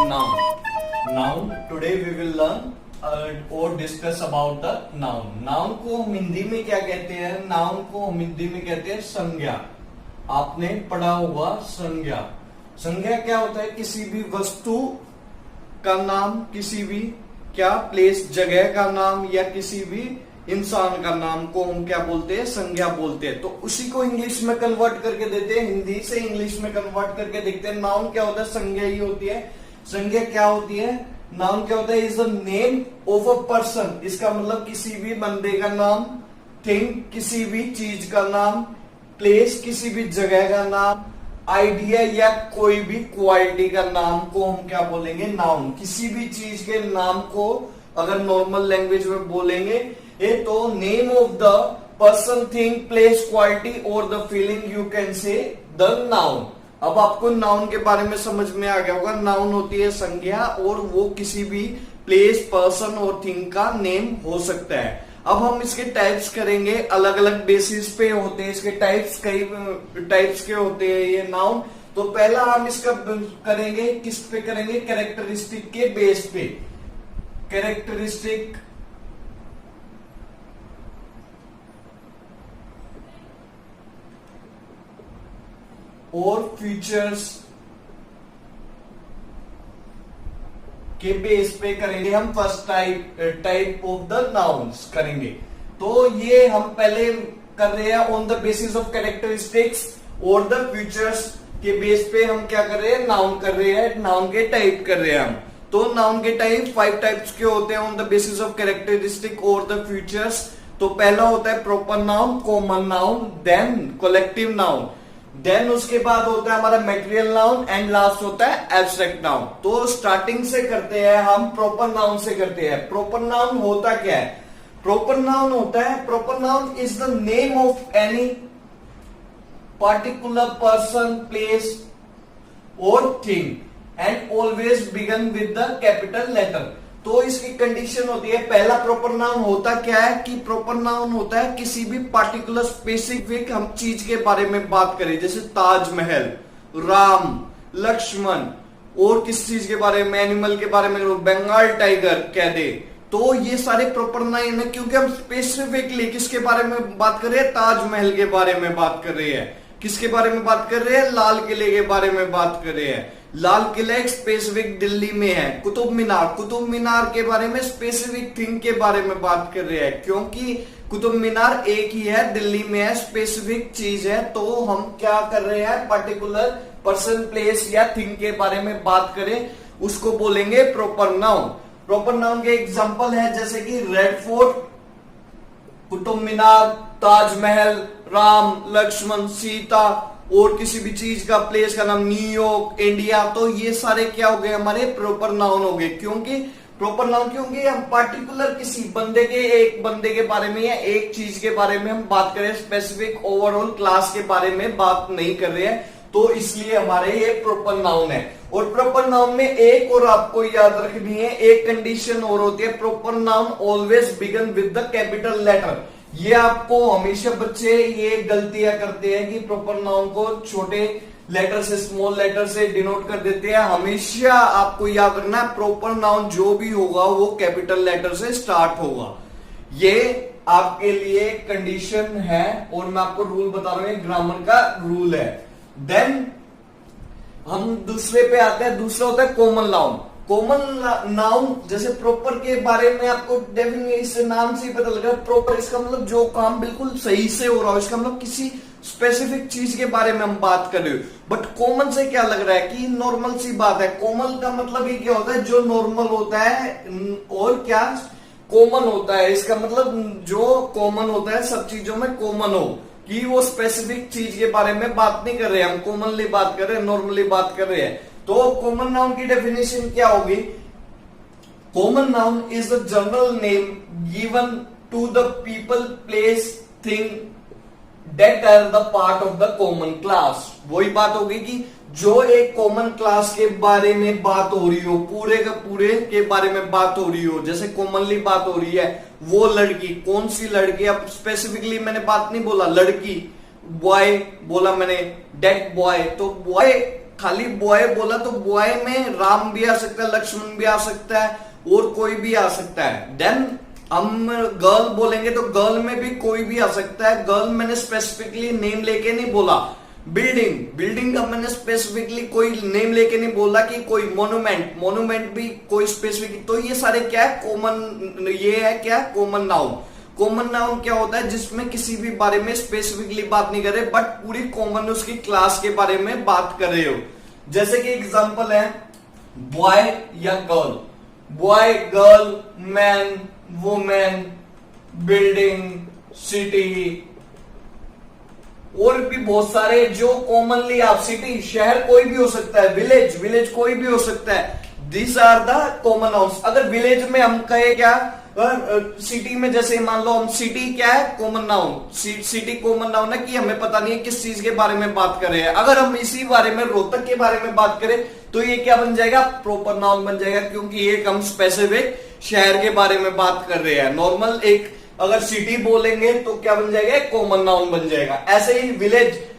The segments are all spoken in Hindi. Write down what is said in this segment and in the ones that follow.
noun. Noun. Today we will learn or discuss about the noun. Noun को हम हिंदी में क्या कहते हैं? Noun को हम हिंदी में कहते हैं संज्ञा. आपने पढ़ा होगा संज्ञा. संज्ञा क्या होता है? किसी भी वस्तु का नाम, किसी भी क्या प्लेस, जगह का नाम या किसी भी इंसान का नाम को हम क्या बोलते हैं? संज्ञा बोलते हैं. तो उसी को इंग्लिश में कन्वर्ट करके देते हैं, हिंदी से इंग्लिश में कन्वर्ट करके देखते हैं. नाउन क्या होता है? संज्ञा ही होती है. संज्ञा क्या होती है? नाउन क्या होता है? Is the name of a person. इसका मतलब किसी भी बंदे का नाम, थिंग किसी भी चीज का नाम, प्लेस किसी भी जगह का नाम, आइडिया या कोई भी क्वालिटी का नाम को हम क्या बोलेंगे? नाउन. किसी भी चीज के नाम को अगर नॉर्मल लैंग्वेज में बोलेंगे तो name of the person, thing, place, quality और the feeling you can say the noun. अब आपको नाउन के बारे में समझ में आ गया होगा. नाउन होती है संज्ञा और वो किसी भी प्लेस, पर्सन और थिंग का नेम हो सकता है. अब हम इसके टाइप्स करेंगे. अलग अलग बेसिस पे होते हैं इसके टाइप्स. कई टाइप्स के होते हैं ये नाउन. तो पहला हम इसका करेंगे, किस पे करेंगे? कैरेक्टरिस्टिक के बेस पे. कैरेक्टरिस्टिक और फीचर्स के बेस पे करेंगे हम. First type of the nouns करेंगे. तो ये हम पहले कर रहे हैं on the basis of characteristics और द फीचर्स के बेस पे हम क्या कर रहे हैं? नाउन कर रहे हैं. नाउन के टाइप कर रहे हैं हम. तो नाउन के टाइप 5 टाइप्स के होते हैं on the basis of characteristic और द फीचर्स. तो पहला होता है proper noun, common noun, then collective noun, then उसके बाद होता है हमारा मेटेरियल नाउन एंड लास्ट होता है एब्स्ट्रैक्ट नाउन. तो स्टार्टिंग से करते हैं हम, प्रॉपर नाउन से करते हैं. प्रॉपर नाउन होता क्या है? प्रॉपर नाउन होता है, proper noun is the name of any particular person, place और thing and always begin with the capital letter. तो इसकी कंडीशन होती है, पहला प्रॉपर नाउन होता क्या है कि प्रॉपर नाउन होता है किसी भी पार्टिकुलर स्पेसिफिक हम चीज के बारे में बात करें, जैसे ताजमहल, राम, लक्ष्मण, और किस चीज के बारे में? एनिमल के बारे में, बंगाल टाइगर कह दे. तो ये सारे प्रॉपर नाउन है क्योंकि हम स्पेसिफिकली किसके बारे में बात कर रहे हैं? ताजमहल के बारे में बात कर रहे हैं. किसके बारे में बात कर रहे हैं? लाल किले के बारे में बात कर रहे हैं. लाल किला एक स्पेसिफिक दिल्ली में है. कुतुब मीनार, कुतुब मीनार के बारे में स्पेसिफिक थिंग के बारे में बात कर रहे हैं क्योंकि कुतुब मीनार एक ही है, दिल्ली में है, स्पेसिफिक चीज है. तो हम क्या कर रहे हैं? पर्टिकुलर पर्सन, प्लेस या थिंग के बारे में बात करें, उसको बोलेंगे प्रॉपर नाउन. प्रॉपर नाउन के एग्जांपल है जैसे कि रेड फोर्ट, कुतुब मीनार, ताजमहल, राम, लक्ष्मण, सीता और किसी भी चीज का, प्लेस का नाम, न्यूयॉर्क, इंडिया. तो ये सारे क्या हो गए? हमारे प्रॉपर नाउन हो गए. क्योंकि प्रॉपर नाउन क्योंकि हम पार्टिकुलर किसी बंदे के, एक बंदे के बारे में या एक चीज के बारे में हम बात करें, स्पेसिफिक ओवरऑल क्लास के बारे में बात नहीं कर रहे हैं. तो इसलिए हमारे ये प्रॉपर नाउन है. और प्रॉपर नाउन में एक और आपको याद रखनी है, एक कंडीशन और होती है. Proper noun always begin with the capital letter. ये आपको हमेशा बच्चे ये गलतियां करते हैं कि प्रॉपर नाउन को छोटे लेटर से, स्मॉल लेटर से डिनोट कर देते हैं. हमेशा आपको याद रखना है प्रॉपर नाउन जो भी होगा वो कैपिटल लेटर से स्टार्ट होगा. ये आपके लिए कंडीशन है और मैं आपको रूल बता रहा हूं, ग्रामर का रूल है. देन हम दूसरे पे आते हैं. दूसरा होता है कॉमन नाउन. कॉमन नाउन जैसे प्रॉपर के बारे में आपको डेफिनेशन नाम से ही पता लगा. प्रॉपर इसका मतलब जो काम बिल्कुल सही से हो रहा हो, इसका मतलब किसी स्पेसिफिक चीज के बारे में हम बात कर रहे हो. बट कॉमन से क्या लग रहा है कि नॉर्मल सी बात है. कॉमन का मतलब ये क्या होता है? जो नॉर्मल होता है और क्या कॉमन होता है. इसका मतलब जो कॉमन होता है सब चीजों में कॉमन हो, कि वो स्पेसिफिक चीज के बारे में बात नहीं कर रहे हैं. हम कॉमनली बात कर रहे हैं, नॉर्मली बात कर रहे हैं. तो कॉमन नाउन की डेफिनेशन क्या होगी? Common noun is the general name given to the people, place, thing that are the part of the common class. वही बात होगी कि जो एक कॉमन क्लास के बारे में बात हो रही हो, पूरे का पूरे के बारे में बात हो रही हो. जैसे कॉमनली बात हो रही है वो लड़की, कौन सी लड़की? अब स्पेसिफिकली मैंने बात नहीं बोला लड़की, बॉय बोला मैंने, डेट बॉय. तो बॉय खाली बॉय बोला तो बॉय में राम भी आ सकता है, लक्ष्मण भी आ सकता है और कोई भी आ सकता है। देन हम गर्ल बोलेंगे तो गर्ल में भी कोई भी आ सकता है। गर्ल मैंने स्पेसिफिकली नेम लेके नहीं बोला। बिल्डिंग का मैंने स्पेसिफिकली कोई नेम लेके नहीं बोला कि कोई मोन्यूमेंट भी कोई स्पेसिफिक। तो ये सारे क्या है, कॉमन, ये है क्या, कॉमन नाउन। कॉमन नाउन क्या होता है, जिसमें किसी भी बारे में स्पेसिफिकली बात नहीं कर रहे बट पूरी कॉमन उसकी क्लास के बारे में बात कर रहे हो। जैसे कि एग्जांपल है बॉय या girl, boy, girl, man, women, building, city और भी बहुत सारे जो कॉमनली आप, सिटी शहर कोई भी हो सकता है, विलेज कोई भी हो सकता है। These are the common nouns. अगर विलेज में हम कहे क्या, सिटी में जैसे मान लो हम, सिटी क्या है, common noun. City common noun है कि हमें पता नहीं है किस चीज के बारे में बात कर रहे हैं। अगर हम इसी बारे में रोहतक के बारे में बात करें तो ये क्या बन जाएगा, प्रॉपर नाउन बन जाएगा, क्योंकि एक हम स्पेसिफिक शहर के बारे में बात कर रहे हैं। नॉर्मल एक अगर सिटी बोलेंगे तो क्या बन जाएगा, कॉमन नाउन बन जाएगा। ऐसे ही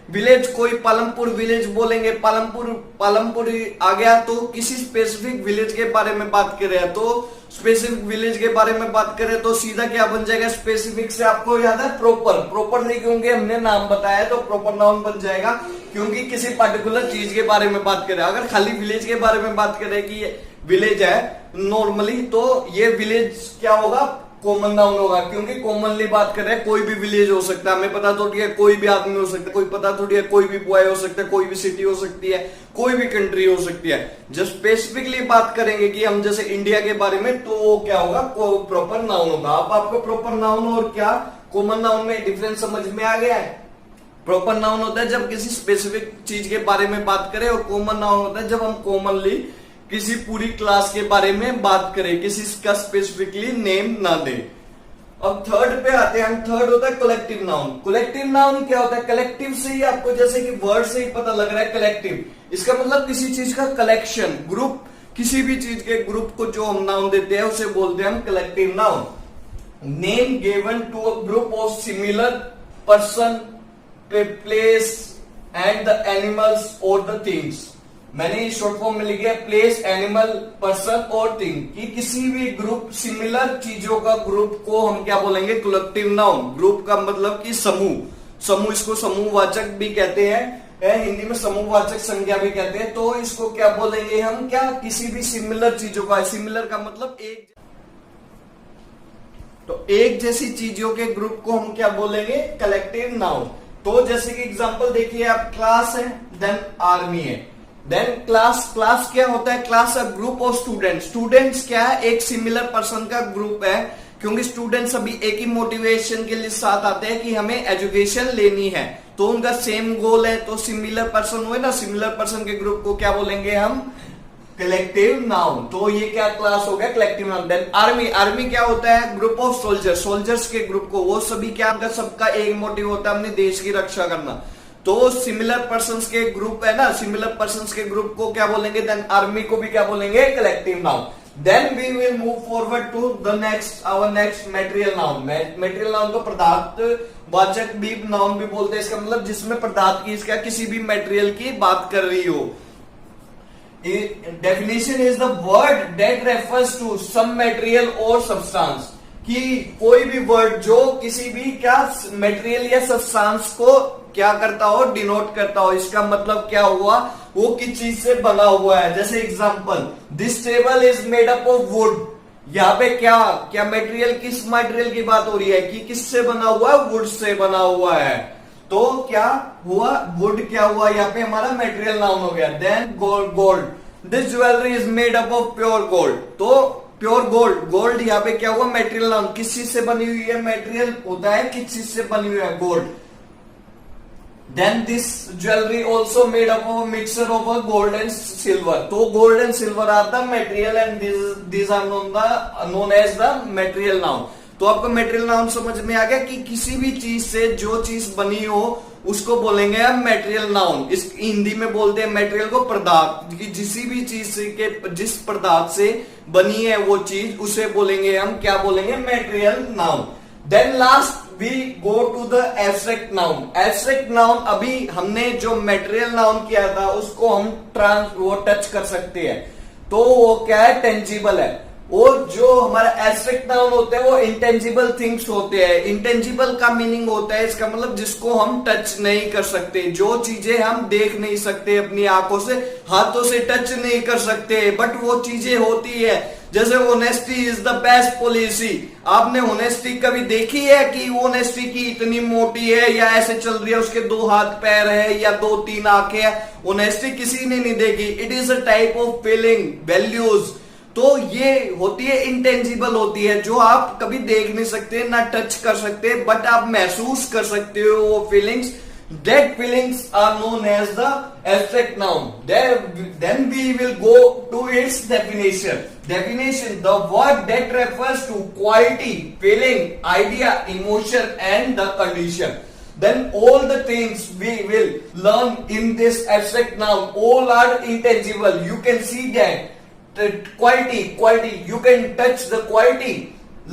विलेज कोई पालमपुर विलेज बोलेंगे, पालमपुर आ गया तो किसी स्पेसिफिक विलेज के बारे में बात कर रहे हैं, तो स्पेसिफिक विलेज के बारे में बात करें तो सीधा क्या बन जाएगा, स्पेसिफिक से आपको याद है प्रॉपरली, क्योंकि हमने नाम बताया तो प्रॉपर नाउन बन जाएगा, क्योंकि किसी पर्टिकुलर चीज के बारे में बात करें। अगर खाली विलेज के बारे में बात करें कि ये विलेज है नॉर्मली, तो ये विलेज क्या होगा, कॉमन नाउन होगा, क्योंकि कॉमनली बात कर रहे हैं। कोई भी विलेज हो सकता है, हमें पता थोड़ी है कोई भी आदमी हो सकता है, कोई पता थोड़ी है कोई भी बॉय हो सकता है, कोई भी सिटी हो सकती है, कोई भी कंट्री हो सकती है। जब स्पेसिफिकली बात करेंगे कि हम जैसे इंडिया के बारे में, तो वो क्या होगा, प्रॉपर नाउन होगा। अब आपको प्रॉपर नाउन और क्या कॉमन नाउन में डिफरेंस समझ में आ गया है। प्रॉपर नाउन होता है जब किसी स्पेसिफिक चीज के बारे में बात करें, और कॉमन नाउन होता है जब हम कॉमनली किसी पूरी क्लास के बारे में बात करें, किसी का स्पेसिफिकली नेम ना दें। अब थर्ड पे आते हैं हम। थर्ड होता है कलेक्टिव नाउन। कलेक्टिव नाउन क्या होता है, कलेक्टिव से ही आपको जैसे कि वर्ड से ही पता लग रहा है कलेक्टिव, इसका मतलब किसी चीज का कलेक्शन, ग्रुप, किसी भी चीज के ग्रुप को जो हम नाउन देते हैं उसे बोलते हैं हम collective noun. Name given to a group of similar person, place and the animals और द थिंग्स। मैंने शॉर्ट फॉर्म में लिखा है प्लेस, एनिमल, पर्सन और थिंग, कि किसी भी ग्रुप, सिमिलर चीजों का ग्रुप को हम क्या बोलेंगे, कलेक्टिव नाउन। ग्रुप का मतलब कि समूह, इसको समूहवाचक भी कहते हैं, हिंदी में समूहवाचक संज्ञा भी कहते हैं। तो इसको क्या बोलेंगे हम, क्या, किसी भी सिमिलर चीजों का, सिमिलर का मतलब एक, तो एक जैसी चीजों के ग्रुप को हम क्या बोलेंगे, कलेक्टिव नाउन। तो जैसे कि एग्जांपल देखिए आप, क्लास है, देन आर्मी है, देन क्लास क्या होता है, class a group of students क्या है, एक सिमिलर पर्सन का ग्रुप है, क्योंकि स्टूडेंट्स सभी एक ही मोटिवेशन के लिए साथ आते हैं कि हमें एजुकेशन लेनी है, तो उनका सेम गोल है, तो सिमिलर पर्सन हुए ना, सिमिलर पर्सन के ग्रुप को क्या बोलेंगे हम, कलेक्टिव नाउन। तो ये क्या क्लास हो गया, कलेक्टिव नाउन। देन आर्मी क्या होता है, ग्रुप ऑफ सोल्जर्स के ग्रुप को, वो सभी क्या, सबका एक मोटिव होता है अपने देश की रक्षा करना, तो सिमिलर पर्संस के ग्रुप है ना, सिमिलर पर्संस के ग्रुप को क्या बोलेंगे, देन आर्मी को भी क्या बोलेंगे, collective noun. Then we will move forward to the next, our next material noun. Material noun को पदार्थवाचक भी नाउन भी बोलते हैं, इसका मतलब जिसमें पदार्थ की, इसका किसी भी मटेरियल की बात कर रही हो। Definition is the word that refers to some material और सब्सटेंस, कि कोई भी वर्ड जो किसी भी क्या मटेरियल या सब्सटेंस को क्या करता हो, डिनोट करता हो। इसका मतलब क्या हुआ, वो किस चीज से बना हुआ है। जैसे example, this table is made up of would, यहाँ पे क्या मटेरियल, किस मटेरियल की बात हो रही है, कि किससे बना हुआ है, वुड से बना हुआ है। तो क्या हुआ, वुड क्या हुआ, यहाँ पे हमारा मटेरियल नाउन हो गया। Then gold, this jewellery is made up of pure gold, तो प्योर गोल्ड यहाँ पे क्या हुआ, मटेरियल नाउन, किस चीज से बनी हुई है, मटेरियल होता है किस चीज से बनी हुई है, gold. Then this jewelry also made up of a mixture of a gold and silver. तो gold and silver are the material and these are known as the material noun. तो आपको material noun समझ में आ गया कि किसी भी चीज से जो चीज बनी हो उसको बोलेंगे हम material noun. इस हिंदी में बोलते हैं material को पदार्थ, कि जिसी भी चीज से के जिस पदार्थ से बनी है वो चीज, उसे बोलेंगे हम क्या बोलेंगे, material noun. Then last we go to the abstract noun. Abstract noun अभी हमने जो मटेरियल नाउन किया था उसको हम वो टच कर सकते हैं, तो वो क्या है, टेंजिबल है। और जो हमारा एब्स्ट्रैक्ट नाउन होते हैं वो इंटेंजिबल थिंग्स होते हैं। इंटेंजिबल का मीनिंग होता है, इसका मतलब जिसको हम टच नहीं कर सकते, जो चीजें हम देख नहीं सकते अपनी आंखों से, हाथों से टच नहीं कर सकते, बट वो चीजें होती है। जैसे honesty is the best policy. आपने ऑनेस्टी कभी देखी है कि ऑनेस्टी की इतनी मोटी है या ऐसे चल रही है, उसके 2 हाथ पैर है या 2-3 आंखें है? ऑनेस्टी किसी ने नहीं देखी। It is a type of feeling, values. तो ये होती है, इंटेंजिबल होती है, जो आप कभी देख नहीं सकते ना टच कर सकते, बट आप महसूस कर सकते हो वो feelings. That feelings are known as the abstract noun. Then we will go to its definition. Definition: the word that refers to quality, feeling, idea, emotion, and the condition. Then all the things we will learn in this abstract noun all are intangible. You can see that. Quality, you can touch the quality.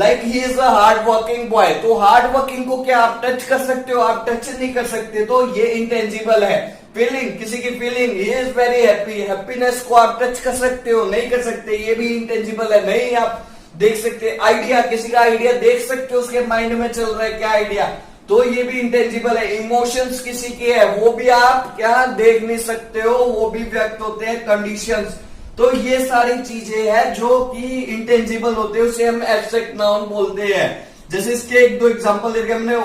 Like he is a hard working boy. तो हार्ड वर्किंग को क्या आप टच कर सकते हो? आप टच नहीं कर सकते, तो ये इंटेंजिबल है। फीलिंग, किसी की feeling, he is very happy, happiness को आप टच कर सकते हो? नहीं कर सकते, ये भी इंटेंजिबल है, नहीं आप देख सकते। आइडिया, किसी का आइडिया देख सकते हो, उसके माइंड में चल रहा है क्या आइडिया, तो ये भी इंटेंजिबल है। इमोशंस किसी के है, वो भी आप क्या देख नहीं सकते हो, वो भी व्यक्त होते हैं। कंडीशंस, तो ये सारी चीजें हैं जो कि इंटेंजिबल होते हैं, उसे हम एब्स्ट्रैक्ट नाउन बोलते हैं। जैसे इसके 1-2 एग्जांपल देखे हमने,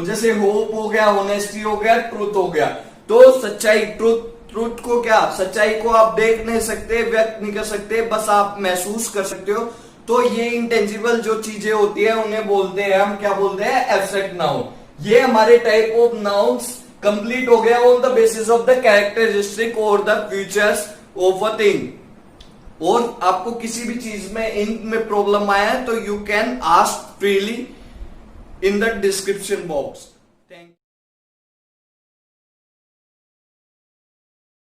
जैसे होप हो गया, ऑनेस्टी हो गया, ट्रूथ हो गया। तो सच्चाई, ट्रूथ को क्या, सच्चाई को आप देख नहीं सकते, व्यक्त नहीं कर सकते, बस आप महसूस कर सकते हो। तो ये इंटेंजिबल जो चीजें होती है उन्हें बोलते हैं, हम क्या बोलते हैं, एब्स्ट्रैक्ट नाउन। ये हमारे टाइप ऑफ नाउन्स कंप्लीट हो गया on the basis of the characteristic और the features of a thing. और आपको किसी भी चीज में इनमें प्रॉब्लम आया है तो you can ask freely in the description box.